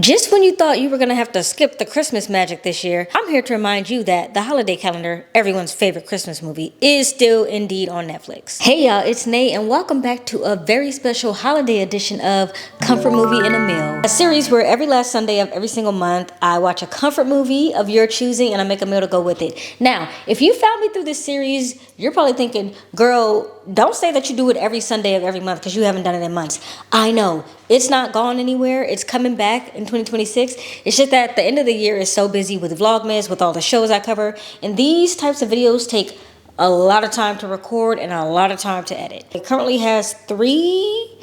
Just when you thought you were gonna have to skip the Christmas magic this year, I'm here to remind you that The Holiday Calendar, everyone's favorite Christmas movie, is still indeed on Netflix. Hey y'all, it's Nate and welcome back to a very special holiday edition of Comfort Movie and a Meal. A series where every last Sunday of every single month, I watch a comfort movie of your choosing and I make a meal to go with it. Now, if you found me through this series, you're probably thinking, girl, don't say that you do it every Sunday of every month because you haven't done it in months. I know, it's not gone anywhere. It's coming back in 2026. It's just that the end of the year is so busy with Vlogmas, with all the shows I cover, and these types of videos take a lot of time to record and a lot of time to edit. It currently has 3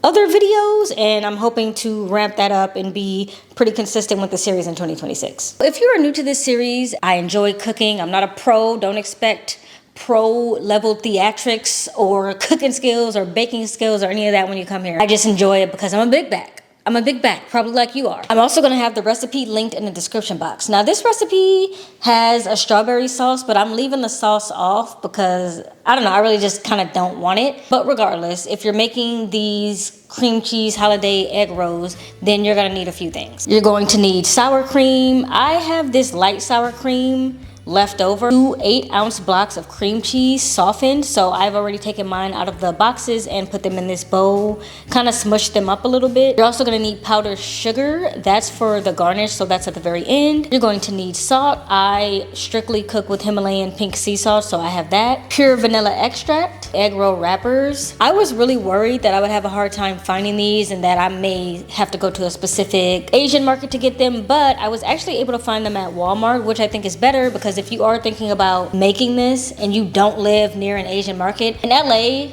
other videos, and I'm hoping to ramp that up and be pretty consistent with the series in 2026. If you are new to this series, I enjoy cooking. I'm not a pro. Don't expect pro level theatrics or cooking skills or baking skills or any of that when you come here. I just enjoy it because I'm a big back. I'm a big back, probably like you are. I'm also gonna have the recipe linked in the description box. Now this recipe has a strawberry sauce, but I'm leaving the sauce off because, I don't know, I really just kind of don't want it. But regardless, if you're making these cream cheese holiday egg rolls, then you're gonna need a few things. You're going to need sour cream. I have this light sour cream left over, 2 8-ounce blocks of cream cheese softened, so I've already taken mine out of the boxes and put them in this bowl, kind of smushed them up a little bit. You're also going to need powdered sugar. That's for the garnish, so that's at the very end. You're going to need salt. I strictly cook with Himalayan pink sea salt, so I have that. Pure vanilla extract. Egg roll wrappers. I was really worried that I would have a hard time finding these and that I may have to go to a specific Asian market to get them, but I was actually able to find them at Walmart, which I think is better because if you are thinking about making this and you don't live near an Asian market, in LA,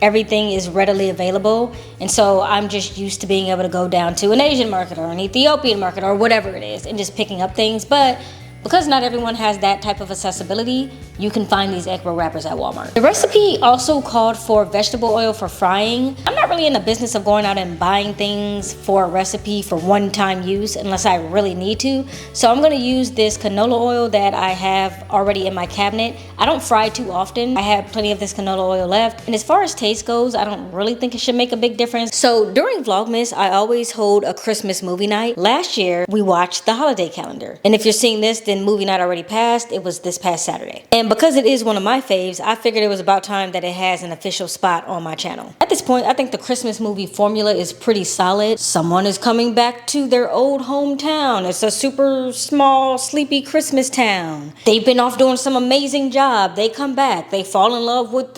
everything is readily available. And so I'm just used to being able to go down to an Asian market or an Ethiopian market or whatever it is and just picking up things. But because not everyone has that type of accessibility, you can find these egg roll wrappers at Walmart. The recipe also called for vegetable oil for frying. I'm not really in the business of going out and buying things for a recipe for one-time use unless I really need to. So I'm gonna use this canola oil that I have already in my cabinet. I don't fry too often. I have plenty of this canola oil left. And as far as taste goes, I don't really think it should make a big difference. So during Vlogmas, I always hold a Christmas movie night. Last year, we watched The Holiday Calendar. And if you're seeing this, then movie night already passed. It was this past Saturday. And because it is one of my faves, I figured it was about time that it has an official spot on my channel. At this point, I think the Christmas movie formula is pretty solid. Someone is coming back to their old hometown. It's a super small, sleepy Christmas town. They've been off doing some amazing job. They come back. They fall in love with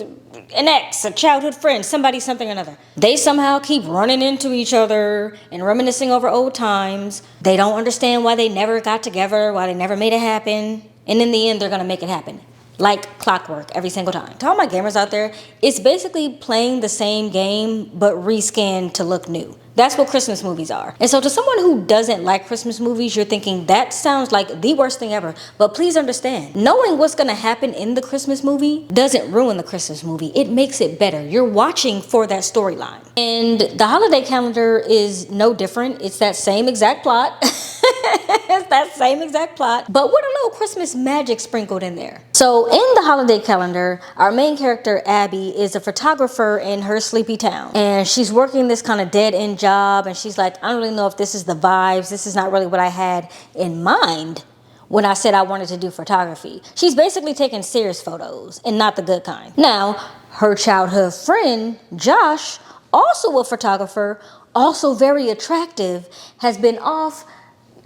an ex, a childhood friend, somebody, something or another. They somehow keep running into each other and reminiscing over old times. They don't understand why they never got together, why they never made it happen. And in the end, they're gonna make it happen. Like clockwork every single time. To all my gamers out there, it's basically playing the same game, but reskinned to look new. That's what Christmas movies are. And so to someone who doesn't like Christmas movies, you're thinking, that sounds like the worst thing ever. But please understand, knowing what's gonna happen in the Christmas movie doesn't ruin the Christmas movie. It makes it better. You're watching for that storyline. And The Holiday Calendar is no different. It's that same exact plot. It's that same exact plot, but with a little Christmas magic sprinkled in there. So in The Holiday Calendar, our main character, Abby, is a photographer in her sleepy town. And she's working this kind of dead-end job, and she's like, I don't really know if this is the vibes. This is not really what I had in mind when I said I wanted to do photography. She's basically taking serious photos and not the good kind. Now, her childhood friend, Josh, also a photographer, also very attractive, has been off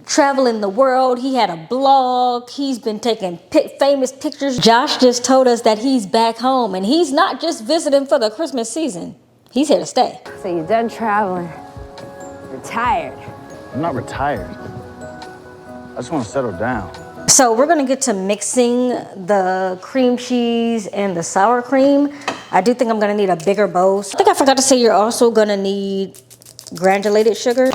traveling the world. He had a blog. He's been taking famous pictures. Josh just told us that he's back home and he's not just visiting for the Christmas season. He's here to stay. So you're done traveling. Retired. I'm not retired. I just want to settle down. So we're gonna get to mixing the cream cheese and the sour cream. I do think I'm gonna need a bigger bowl. I think I forgot to say you're also gonna need granulated sugar.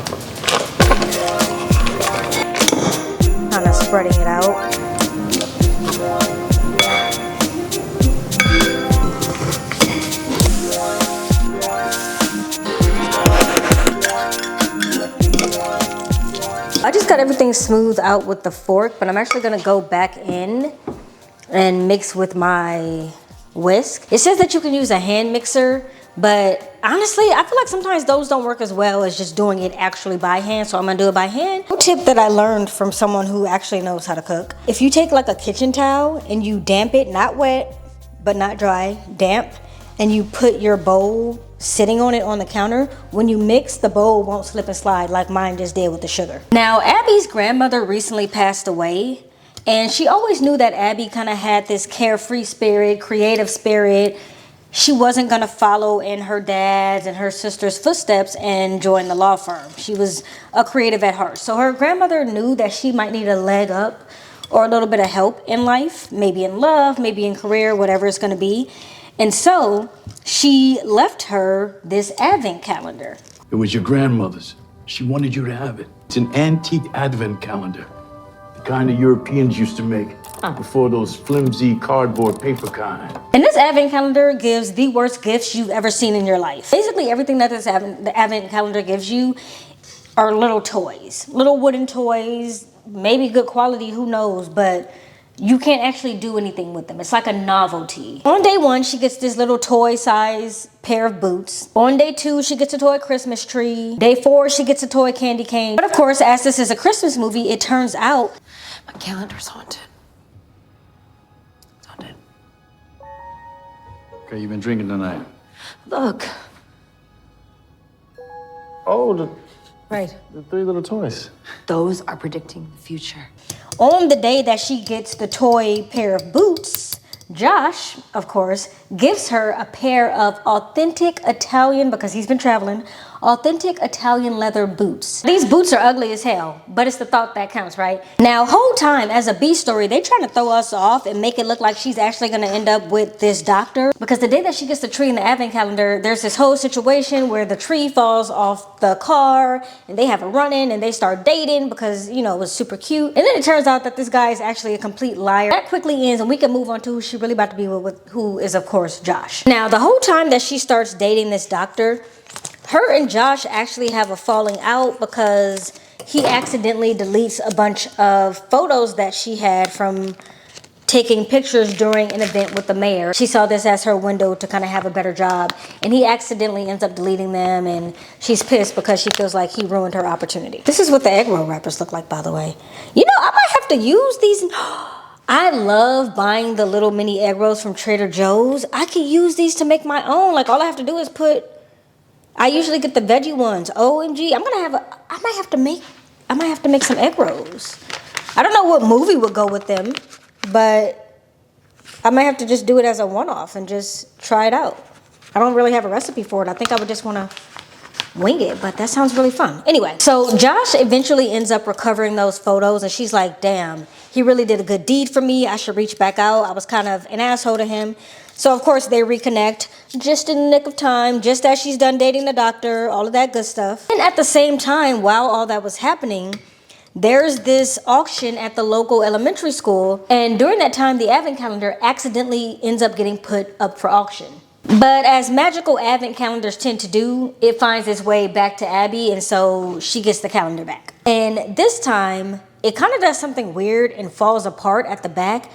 Kind of spreading it out. I just got everything smooth out with the fork, but I'm actually gonna go back in and mix with my whisk. It says that you can use a hand mixer, But honestly, I feel like sometimes those don't work as well as just doing it actually by hand. So I'm gonna do it by hand. A tip that I learned from someone who actually knows how to cook. If you take like a kitchen towel and you damp it, not wet, but not dry, damp, and you put your bowl sitting on it on the counter, when you mix, the bowl won't slip and slide like mine just did with the sugar. Now, Abby's grandmother recently passed away, and she always knew that Abby kind of had this carefree spirit, creative spirit. She wasn't gonna follow in her dad's and her sister's footsteps and join the law firm. She was a creative at heart. So her grandmother knew that she might need a leg up or a little bit of help in life, maybe in love, maybe in career, whatever it's gonna be. And so she left her this advent calendar. It was your grandmother's. She wanted you to have it. It's an antique advent calendar, the kind the Europeans used to make before those flimsy cardboard paper kind. And this advent calendar gives the worst gifts you've ever seen in your life. Basically, everything that the advent calendar gives you are little toys, little wooden toys, maybe good quality, who knows, but you can't actually do anything with them. It's like a novelty. On day 1, she gets this little toy size pair of boots. On day 2, she gets a toy Christmas tree. Day 4, she gets a toy candy cane. But of course, as this is a Christmas movie, it turns out my calendar's haunted. Okay, you've been drinking tonight. Look. Oh, Right. the 3 little toys. Those are predicting the future. on the day that she gets the toy pair of boots, Josh, of course, gives her a pair of authentic Italian, because he's been traveling, authentic Italian leather boots. These boots are ugly as hell, but it's the thought that counts, right? Now, whole time as a B story, they trying to throw us off and make it look like she's actually gonna end up with this doctor, because the day that she gets the tree in the advent calendar, there's this whole situation where the tree falls off the car and they have a run-in and they start dating because, you know, it was super cute. And then it turns out that this guy is actually a complete liar. That quickly ends and we can move on to who she really about to be with, who is, of course, Josh. Now, the whole time that she starts dating this doctor, her and Josh actually have a falling out because he accidentally deletes a bunch of photos that she had from taking pictures during an event with the mayor. She saw this as her window to kind of have a better job, and he accidentally ends up deleting them, and she's pissed because she feels like he ruined her opportunity. This is what the egg roll wrappers look like, by the way. You know, I might have to use these. I love buying the little mini egg rolls from Trader Joe's. I could use these to make my own. Like, all I have to do is put, I usually get the veggie ones. OMG, I might have to make some egg rolls. I don't know what movie would go with them, but I might have to just do it as a one-off and just try it out. I don't really have a recipe for it. I think I would just want to wing it, but that sounds really fun. Anyway, so Josh eventually ends up recovering those photos, and she's like, damn, he really did a good deed for me. I should reach back out. I was kind of an asshole to him. So, of course, they reconnect just in the nick of time, just as she's done dating the doctor, all of that good stuff. And at the same time, while all that was happening, there's this auction at the local elementary school. And during that time, the advent calendar accidentally ends up getting put up for auction. But as magical advent calendars tend to do, it finds its way back to Abby, and so she gets the calendar back. And this time, it kind of does something weird and falls apart at the back.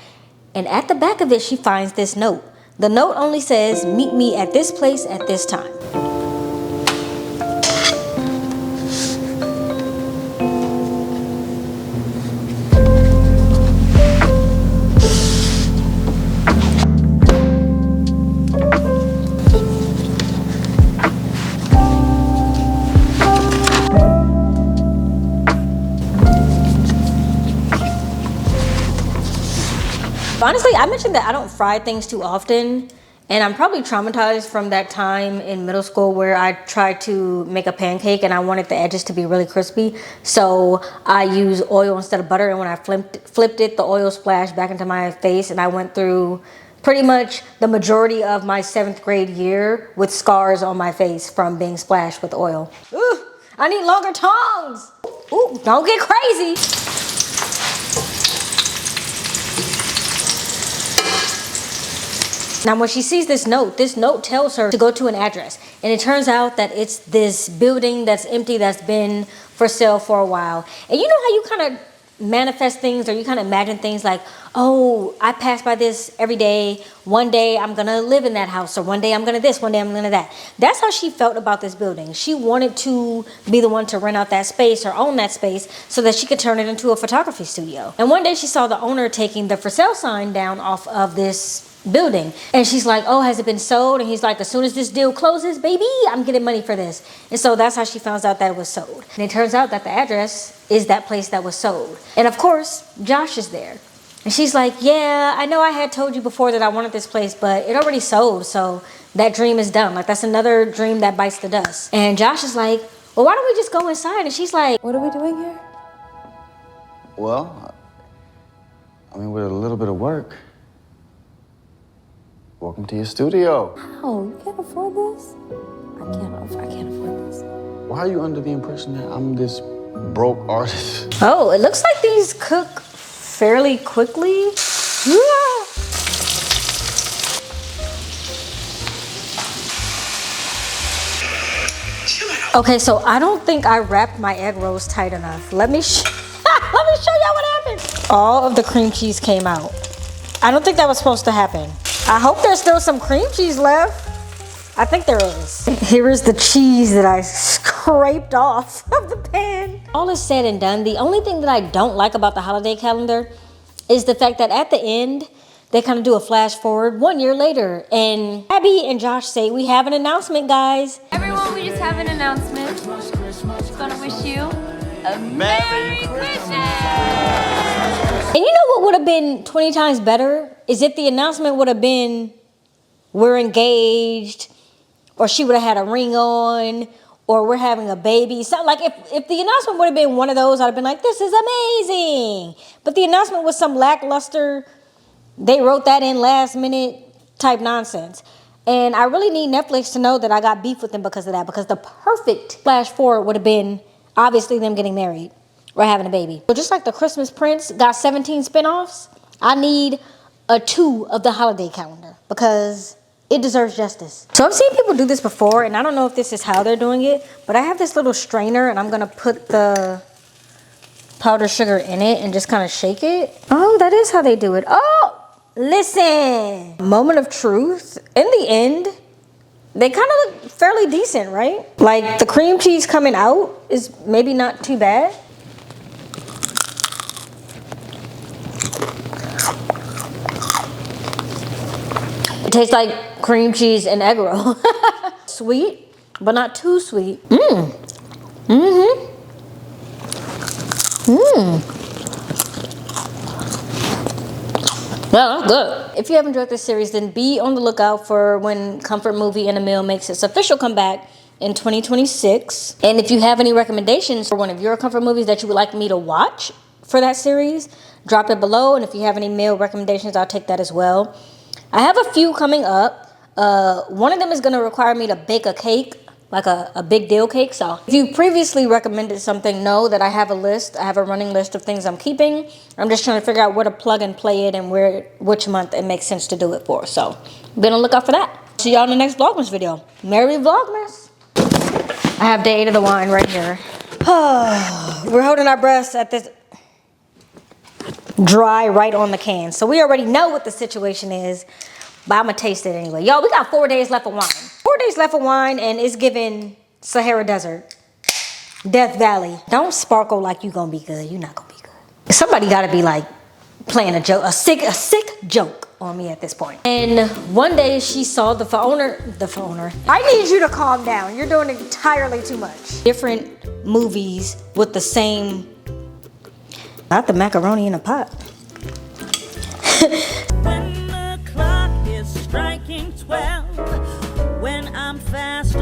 And at the back of it, she finds this note. The note only says, meet me at this place at this time. Honestly, I mentioned that I don't fry things too often, and I'm probably traumatized from that time in middle school where I tried to make a pancake and I wanted the edges to be really crispy. So I used oil instead of butter, and when I flipped it, the oil splashed back into my face, and I went through pretty much the majority of my 7th grade year with scars on my face from being splashed with oil. Ooh, I need longer tongs. Ooh, don't get crazy. Now, when she sees this note tells her to go to an address. And it turns out that it's this building that's empty, that's been for sale for a while. And you know how you kind of manifest things, or you kind of imagine things like, oh, I pass by this every day. One day I'm gonna live in that house, or one day I'm gonna this, one day I'm gonna that. That's how she felt about this building. She wanted to be the one to rent out that space or own that space so that she could turn it into a photography studio. And one day she saw the owner taking the for sale sign down off of this building, and she's like, oh, has it been sold? And he's like, as soon as this deal closes, baby, I'm getting money for this. And so that's how she found out that it was sold. And it turns out that the address is that place that was sold. And of course, Josh is there. And she's like, yeah, I know I had told you before that I wanted this place, but it already sold, so that dream is done. Like, that's another dream that bites the dust. And Josh is like, well, why don't we just go inside? And she's like, What are we doing here? Well, I mean, with a little bit of work. Welcome to your studio. Oh, you can't afford this? I can't afford this. Why are you under the impression that I'm this broke artist? oh, it looks like these cook fairly quickly. Yeah. Okay, so I don't think I wrapped my egg rolls tight enough. Let me show y'all what happened. All of the cream cheese came out. I don't think that was supposed to happen. I hope there's still some cream cheese left. I think there is. Here is the cheese that I scraped off of the pan. All is said and done, the only thing that I don't like about the holiday calendar is the fact that at the end, they kind of do a flash forward 1 year later. And Abby and Josh say, we have an announcement, guys. Everyone, we just have an announcement. Just gonna wish you a Merry Christmas! And you know what would have been 20 times better? Is if the announcement would have been, we're engaged, or she would have had a ring on, or we're having a baby. So, like, if the announcement would have been one of those, I'd have been like, this is amazing. But the announcement was some lackluster, they wrote that in last minute type nonsense. And I really need Netflix to know that I got beef with them because of that, because the perfect flash forward would have been obviously them getting married or having a baby. But just like the Christmas Prince got 17 spinoffs, I need a 2 of the holiday calendar because it deserves justice. So I've seen people do this before, and I don't know if this is how they're doing it, but I have this little strainer, and I'm gonna put the powdered sugar in it and just kind of shake it. Oh, that is how they do it. Oh, listen. Moment of truth. In the end, they kind of look fairly decent, right? Like, the cream cheese coming out is maybe not too bad. It tastes like cream cheese and egg roll. Sweet, but not too sweet. Yeah, that's good. If you have enjoyed this series, then be on the lookout for when Comfort Movie in a Meal makes its official comeback in 2026. And if you have any recommendations for one of your comfort movies that you would like me to watch for that series, drop it below. And if you have any meal recommendations, I'll take that as well. I have a few coming up. One of them is going to require me to bake a cake, like a big deal cake. So if you previously recommended something, know that I have a list. I have a running list of things I'm keeping. I'm just trying to figure out where to plug and play it and which month it makes sense to do it for. So be on the lookout for that. See y'all in the next Vlogmas video. Merry Vlogmas. I have day 8 of the wine right here. We're holding our breaths at this dry right on the can. So we already know what the situation is, but I'm gonna taste it anyway. Y'all, we got 4 days left of wine. 4 days left of wine, and it's giving Sahara Desert, Death Valley. Don't sparkle like you gonna be good. You're not gonna be good. Somebody gotta be like playing a joke, a sick joke on me at this point. And one day she saw the owner. I need you to calm down. You're doing entirely too much. Different movies with the same, not the macaroni in a pot. When the clock is striking 12, when I'm fast